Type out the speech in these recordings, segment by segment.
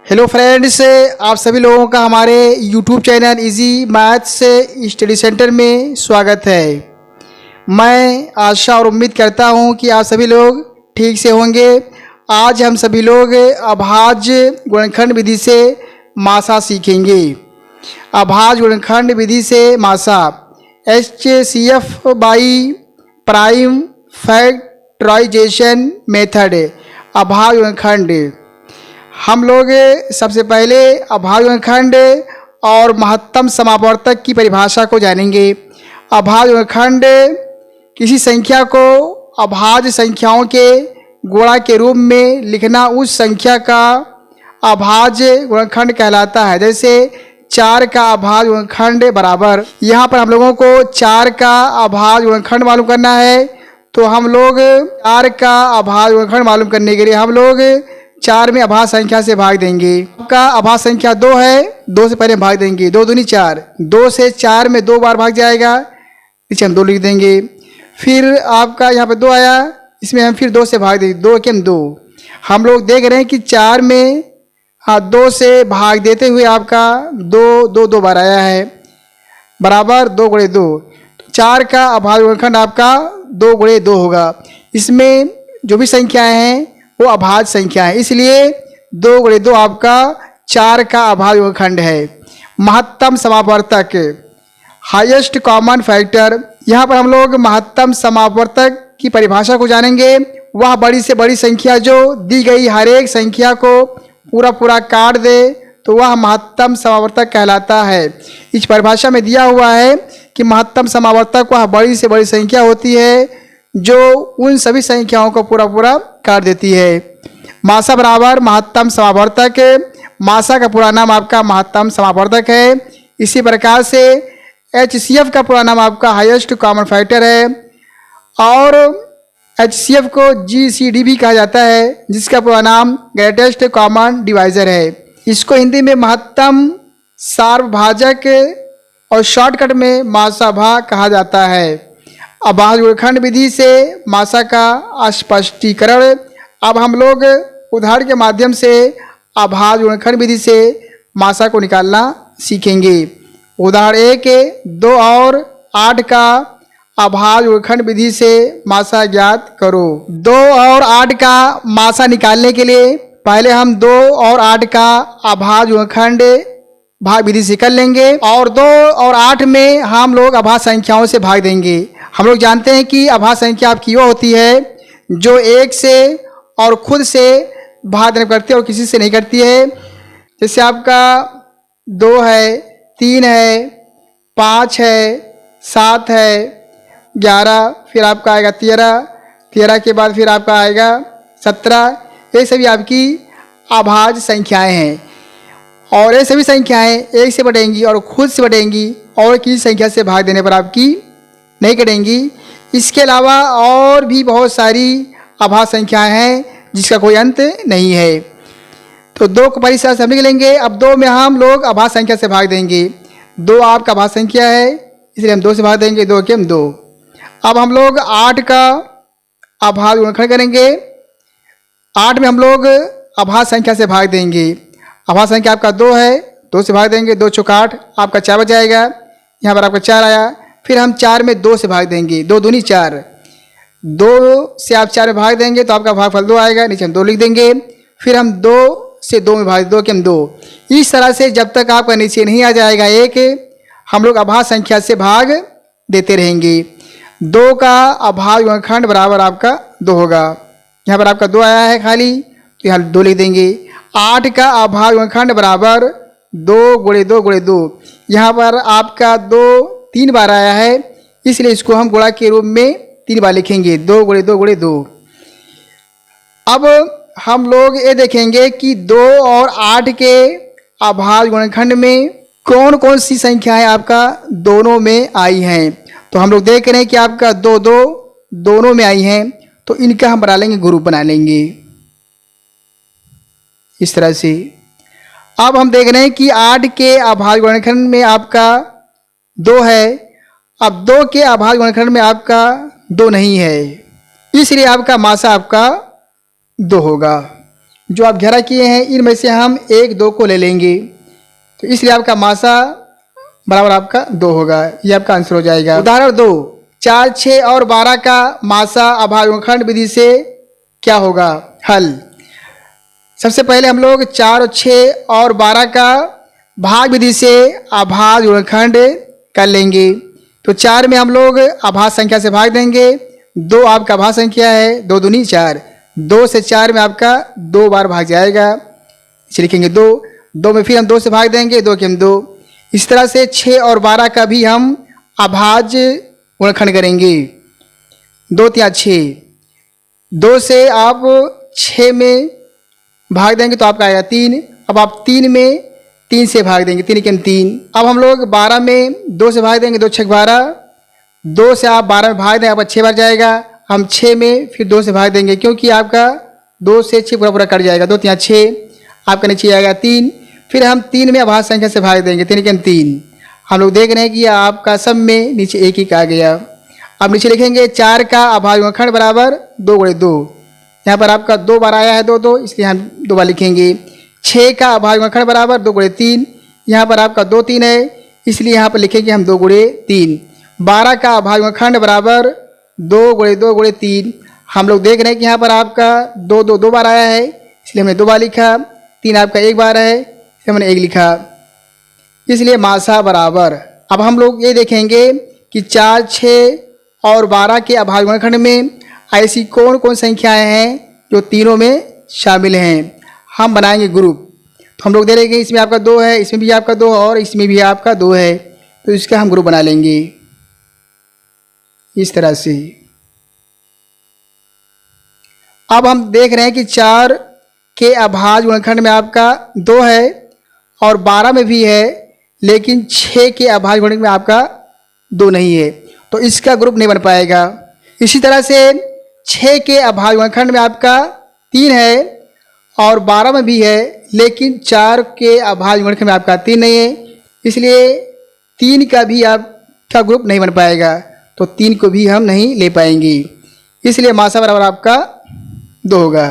Hello friends, आप सभी लोगों का हमारे YouTube channel easy maths study centre में स्वागत है। मैं आशा और उम्मीद करता हूं कि आप सभी लोग ठीक से होंगे। आज हम सभी लोग अभाज्य गुणनखंड विधि से मासा सीखेंगे। अभाज्य गुणनखंड विधि से मासा HCF by prime factorization method अभाज्य गुणनखंड। हम लोग सबसे पहले अभाज्य गुणनखंड और महत्तम समापवर्तक की परिभाषा को जानेंगे। अभाज्य गुणनखंड किसी संख्या को अभाज्य संख्याओं के गुणा के रूप में लिखना उस संख्या का अभाज्य गुणनखंड कहलाता है। जैसे 4 का अभाज्य गुणनखंड बराबर, यहाँ पर हम लोगों को 4 का अभाज्य गुणनखंड मालूम करना है। तो हम लोग 4 का अभाज्य गुणनखंड मालूम करने के लिए हम लोग 4 में अभाज्य संख्या से भाग देंगे। आपका अभाज्य संख्या 2 है, 2 से पहले भाग देंगे, 2 दूनी 4, 2 से 4 में 2 बार भाग जाएगा, नीचे हम 2 लिख देंगे। फिर आपका यहाँ पे 2 आया, इसमें हम फिर 2 से भाग देंगे, 2 के 2। हम लोग देख रहे हैं कि 4 में 2 से भाग देते हुए आपका 2 बार आया है, बराबर 2 गुणे 2। 4 का अभाज्य गुणनखंड आपका 2 गुणे 2 होगा। इसमें जो भी संख्याएं हैं वो अभाज्य संख्या है, इसलिए 2 गुणे 2 आपका 4 का अभाज्य गुणनखंड है। महत्तम समापवर्तक हाईएस्ट कॉमन फैक्टर, यहाँ पर हम लोग महत्तम समापवर्तक की परिभाषा को जानेंगे। वह बड़ी से बड़ी संख्या जो दी गई हर एक संख्या को पूरा काट दे तो वह महत्तम समापवर्तक कहलाता है। इस परिभाषा में दिया हुआ है कि महत्तम समापवर्तक वह बड़ी से बड़ी संख्या होती है जो उन सभी संख्याओं को पूरा काट देती है। मासा बराबर महत्तम समापवर्तक, मासा का पूरा नाम आपका महत्तम समापवर्तक है। इसी प्रकार से HCF का पूरा नाम आपका हाईएस्ट कॉमन फैक्टर है और HCF को GCD भी कहा जाता है, जिसका पूरा नाम ग्रेटेस्ट कॉमन डिवाइजर है। इसको हिंदी में महत्तम सार्वभाजक और शॉर्टकट में मासा भा कहा जाता है। अभाज्य गुणनखंड विधि से मासा का स्पष्टीकरण। अब हम लोग उदाहरण के माध्यम से अभाज्य गुणनखंड विधि से मासा को निकालना सीखेंगे। उदाहरण 1, 2 और 8 का अभाज्य गुणनखंड विधि से मासा ज्ञात करो। 2 और 8 का मासा निकालने के लिए पहले हम 2 और 8 का अभाज्य गुणनखंड भाग विधि से कर लेंगे और 2 और 8 में हम लोग अभाज्य संख्याओं से भाग देंगे। हम लोग जानते हैं कि अभाज्य संख्या आपकी वो होती है जो 1 से और खुद से भाग नहीं करती है और किसी से नहीं करती है। जैसे आपका 2 है, 3 है, 5 है, 7 है, 11, फिर आपका आएगा 13 के बाद फिर आपका आएगा 17। ये सभी आपकी अभाज्य संख्याएं हैं और ये सभी संख्याएं 1 से बढ़ेंगी और खुद से बढ़ेंगी और किसी संख्या से भाग देने पर आपकी नहीं कटेंगी। इसके अलावा और भी बहुत सारी अभाज्य संख्याएं हैं जिसका कोई अंत नहीं है। तो 2 को परिसर से हम लिख लेंगे। अब 2 में हम लोग अभाज्य संख्या से भाग देंगे। 2 आपका अभाज्य संख्या है, इसलिए हम 2 से भाग देंगे, 2 के 2। अब हम लोग 8 का अभाज्य गुणनखंड करेंगे। 8 में हम लोग अभाज्य संख्या से भाग देंगे। अभाज्य संख्या आपका 2 है, 2 से भाग देंगे, 2 चौक 8, आपका 4 बच जाएगा। यहाँ पर आपका 4 आया, फिर हम 4 में 2 से भाग देंगे, 2 दूनी 4, 2 से आप 4 में भाग देंगे तो आपका भागफल 2 आएगा, नीचे हम 2 लिख देंगे। फिर हम 2 से 2 में भाग, 2 के 2। इस तरह से जब तक आपका नीचे नहीं आ जाएगा 1, हम लोग अभाज्य संख्या से भाग देते रहेंगे। 2 का अभाज्य गुणनखंड बराबर आपका 2 होगा। यहाँ पर आपका 2 आया है खाली, तो यहाँ 2 लिख देंगे। 8 का अभाज्य गुणनखंड बराबर 2 गुणे 2 गुणे 2। यहाँ पर आपका 2 3 बार आया है, इसलिए इसको हम गुणा के रूप में 3 बार लिखेंगे, 2 गुणे 2 गुणे 2। अब हम लोग ये देखेंगे कि 2 और 8 के अभाज्य गुणनखंड में कौन कौन सी संख्याएं आपका दोनों में आई हैं। तो हम लोग देख रहे हैं कि आपका 2 2 दोनों में आई हैं, तो इनका हम बना लेंगे, ग्रुप बना लेंगे इस तरह से। अब हम देख रहे हैं कि 8 के अभाज्य गुणनखंड में आपका 2 है। अब 2 के अभाज्य गुणनखंड में आपका 2 नहीं है, इसलिए आपका मासा आपका 2 होगा। जो आप घेरा किए हैं इनमें से हम 1 2 को ले लेंगे, तो इसलिए आपका मासा बराबर आपका 2 होगा। ये आपका आंसर हो जाएगा। उदाहरण 2, 4 6 और 12 का मासा अभाज्यखंड विधि से क्या होगा? हल। सबसे पहले हम लोग 4 6 और 12 का भाग विधि से अभाज्य गुणनखंड कर लेंगे। तो 4 में हम लोग अभाज्य संख्या से भाग देंगे, 2 आपका भाज्य संख्या है, 2 दूनी 4, 2 से 4 में आपका 2 बार भाग जाएगा, इसे लिखेंगे 2, 2 में फिर हम 2 से भाग देंगे, 2 के हम 2। इस तरह से 6 और 12 का भी हम अभाज्य गुणनखंड करेंगे। 2 3 6, 2 से आप 6 में भाग देंगे तो आपका आएगा 3। अब आप 3 में 3 से भाग देंगे, 3 के 3। अब हम लोग 12 में 2 से भाग देंगे, 2 6 12, 2 से आप 12 में भाग देंगे, आपका 6 बार जाएगा। हम 6 में फिर 2 से भाग देंगे, क्योंकि आपका 2 से 6 पूरा पूरा कट जाएगा, 2 3 6, आपका नीचे आएगा 3। फिर हम 3 में अभाज्य संख्या से भाग देंगे, 3 के 3। हम लोग देख रहे हैं कि आपका सब में नीचे 1 1 आ गया। अब नीचे लिखेंगे 4 का अभाज्य गुणनखंड बराबर 2 × 2। यहाँ पर आपका 2 बार आया है 2 2, इसलिए हम 2 बार लिखेंगे। 6 का अभाज्य गुणनखंड बराबर 2 × 3, यहाँ पर आपका 2 3 है, इसलिए यहाँ पर लिखेंगे हम 2 × 3। 12 का अभाज्य गुणनखंड बराबर 2 × 2 × 3। हम लोग देख रहे हैं कि यहाँ पर आपका 2 2 2 बार आया है, इसलिए हमने 2 बार लिखा। 3 आपका 1 बार है, इसलिए हमने 1 लिखा, इसलिए मासा बराबर। अब हम लोग ये देखेंगे कि 4 6 और 12 के अभाज्य गुणनखंड में ऐसी कौन कौन संख्याएं हैं जो तीनों में शामिल हैं। हम बनाएंगे ग्रुप। तो हम लोग दे देंगे इसमें आपका 2 है, इसमें भी आपका 2 और इसमें भी आपका 2 है, तो इसका हम ग्रुप बना लेंगे इस तरह से। अब हम देख रहे हैं कि 4 के अभाज्य गुणनखंड में आपका 2 है और 12 में भी है, लेकिन 6 के अभाज्य गुणनखंड में आपका 2 नहीं है, तो इसका ग्रुप नहीं बन पाएगा। इसी तरह से 6 के अभाज्य गुणनखंड में आपका 3 है और 12 में भी है, लेकिन 4 के अभाज्य गुणनखंड में आपका 3 नहीं है, इसलिए 3 का भी आपका ग्रुप नहीं बन पाएगा, तो 3 को भी हम नहीं ले पाएंगे, इसलिए मासा बराबर आपका 2 होगा।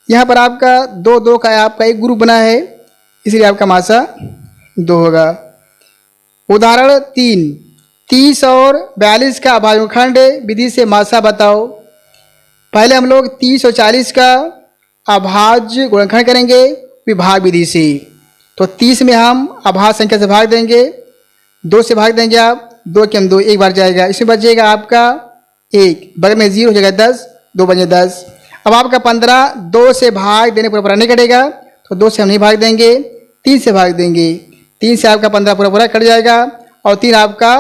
यहाँ पर आपका 2 2 का आपका एक ग्रुप बना है, इसलिए आपका मासा 2 होगा। उदाहरण 3, 30 और 42 का अभाज्य गुणनखंड विधि से मासा बताओ। पहले हम लोग 30 और 40 का अभाज्य गुणनखंड करेंगे विभाग विधि से। तो 30 में हम अभाज्य संख्या से भाग देंगे, 2 से भाग देंगे आप, 2 के हम 2, 1 बार जाएगा, इसमें बचेगा आपका 1, बगल में 0 हो जाएगा 10, 2 बजे 10। अब आपका 15, 2 से भाग देने पूरा पूरा नहीं कटेगा, तो 2 से हम नहीं भाग देंगे, 3 से भाग देंगे, 3 से आपका 15 पूरा पूरा कट जाएगा और 3 आपका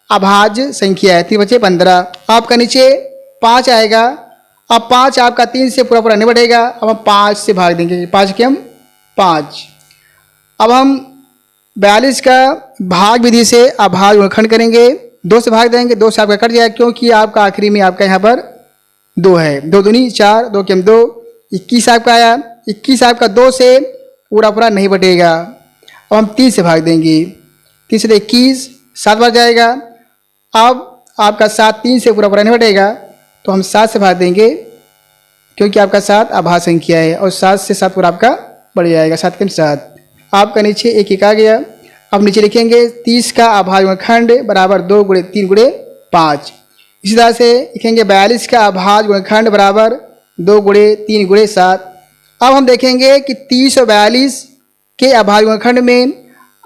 अभाज्य संख्या है, 3 बचे 15। आपका नीचे 5 आएगा। अब 5 आपका 3 से पूरा पूरा नहीं बढ़ेगा, अब हम 5 से भाग देंगे, 5 के हम 5। अब हम 42 का भाग विधि से अभाज्य गुणनखंड करेंगे, 2 से भाग देंगे, 2 से आपका कट जाएगा, क्योंकि आपका आखिरी में आपका यहाँ पर 2 है, 2 दूनी 4, 2 के हम 2, 21 आपका आया। 21 आपका 2 से पूरा पूरा नहीं बटेगा, अब हम 3 से भाग देंगे, 3 से 21, 7 बार जाएगा। अब आपका 7 3 से पूरा पूरा नहीं बटेगा, तो हम 7 से भाग देंगे, क्योंकि आपका 7 अभाज्य संख्या है और 7 से 7 पूरा आपका बढ़ जाएगा, 7 के 7। आपका नीचे 1 1 आ गया। अब नीचे लिखेंगे 30 का अभाज्य गुणनखंड बराबर 2 × 3 × 5। इसी तरह से लिखेंगे 42 का अभाज्य गुणनखंड बराबर 2 × 3 × 7। अब हम देखेंगे कि 30 और 42 के अभाज्य गुणनखंड में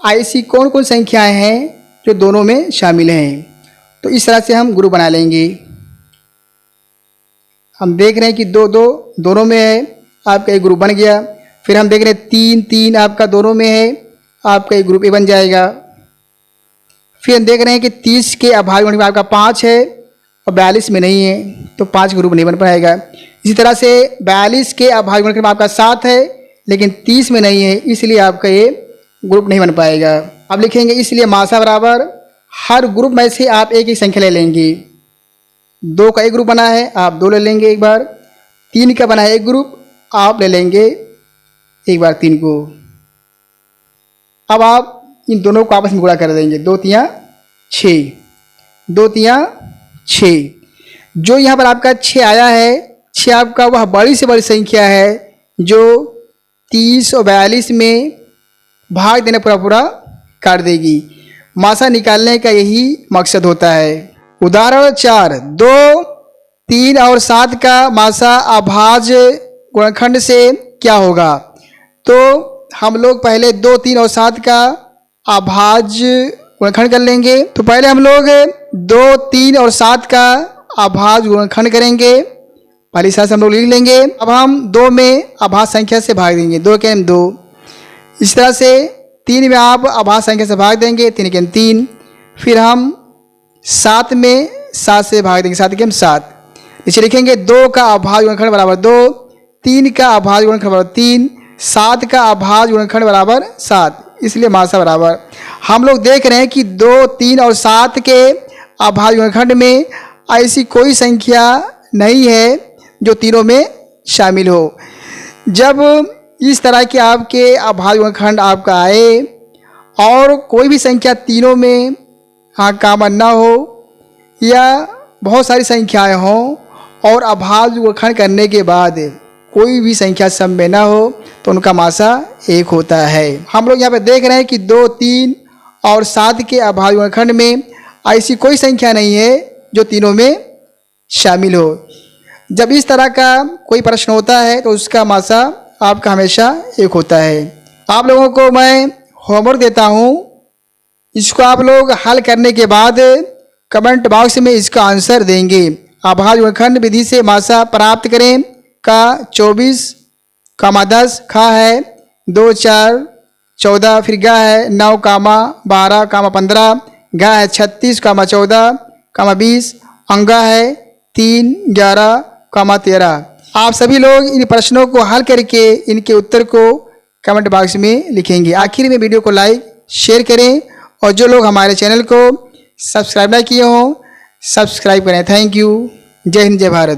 ऐसी कौन कौन संख्याएं हैं जो दोनों में शामिल हैं, तो इस तरह से हम ग्रुप बना लेंगे। हम देख रहे हैं कि 2 2 दोनों में है, आपका एक ग्रुप बन गया। फिर हम देख रहे हैं 3 3 आपका दोनों में है, आपका एक ग्रुप ए बन जाएगा। फिर हम देख रहे हैं कि 30 के अभाज्य गुणनखंड में आपका 5 है और 42 में नहीं है, तो 5 ग्रुप नहीं बन पाएगा। इसी तरह से 42 के अभाज्य गुणनखंड में आपका 7 है, लेकिन 30 में नहीं है, इसलिए आपका ये ग्रुप नहीं बन पाएगा। अब लिखेंगे इसलिए मासा बराबर हर ग्रुप में से आप एक एक संख्या ले लेंगे। 2 का एक ग्रुप बना है, आप 2 ले लेंगे एक बार। 3 का बना है एक ग्रुप, आप ले लेंगे एक बार 3 को। अब आप इन दोनों को आपस में गुणा कर देंगे, 2 3 6, 2 3 6। जो यहाँ पर आपका 6 आया है, 6 आपका वह बड़ी से बड़ी संख्या है जो 30 और 42 में भाग देना पूरा कर देगी। मासा निकालने का यही मकसद होता है। उदाहरण 4, 2, 3 और 7 का मासा अभाज्य गुणनखंड से क्या होगा? तो हम लोग पहले 2, 3 और 7 का अभाज्य गुणनखंड कर लेंगे। तो पहले हम लोग 2, 3 और 7 का अभाज्य गुणनखंड करेंगे। पहली साथ हम लोग लिख लेंगे। अब हम 2 में अभाज्य संख्या से भाग देंगे। 2 के 2। इस तरह से 3 में आप अभाज्य संख्या से भाग देंगे। 3 के 3। फिर हम 7 में 7 से भाग देंगे। 7 के 7। नीचे लिखेंगे 2 का अभाज्य गुणनखंड बराबर 2, 3 का अभाज्य गुणनखंड बराबर 3, 7 का अभाज्य गुणनखंड बराबर 7। इसलिए मासा बराबर। हम लोग देख रहे हैं कि 2, 3 और 7 के अभाज्य गुणनखंड में ऐसी कोई संख्या नहीं है जो तीनों में शामिल हो। जब इस तरह के आपके अभाज्य गुणनखंड आपका आए और कोई भी संख्या तीनों में कॉमन ना हो या बहुत सारी संख्याएं हों और अभाज्य गुणनखंड करने के बाद कोई भी संख्या सम में ना हो तो उनका मासा 1 होता है। हम लोग यहाँ पे देख रहे हैं कि 2, 3 और 7 के अभाज्य गुणनखंड में ऐसी कोई संख्या नहीं है जो तीनों में शामिल हो। जब इस तरह का कोई प्रश्न होता है तो उसका मासा आपका हमेशा 1 होता है। आप लोगों को मैं होमवर्क देता हूँ, इसको आप लोग हल करने के बाद कमेंट बॉक्स में इसका आंसर देंगे। अभाज्य गुणनखंड विधि से मासा प्राप्त करें का 24, 10 खा है 2, 4, 14, फिर गा है 9, 12, 15, गा है 36, 14, 20, अंगा है 3, 11, 13। आप सभी लोग इन प्रश्नों को हल करके इनके उत्तर को कमेंट बॉक्स में लिखेंगे। आखिर में वीडियो को लाइक शेयर करें और जो लोग हमारे चैनल को सब्सक्राइब ना किए हों सब्सक्राइब करें। Thank you. जय हिंद, जय भारत।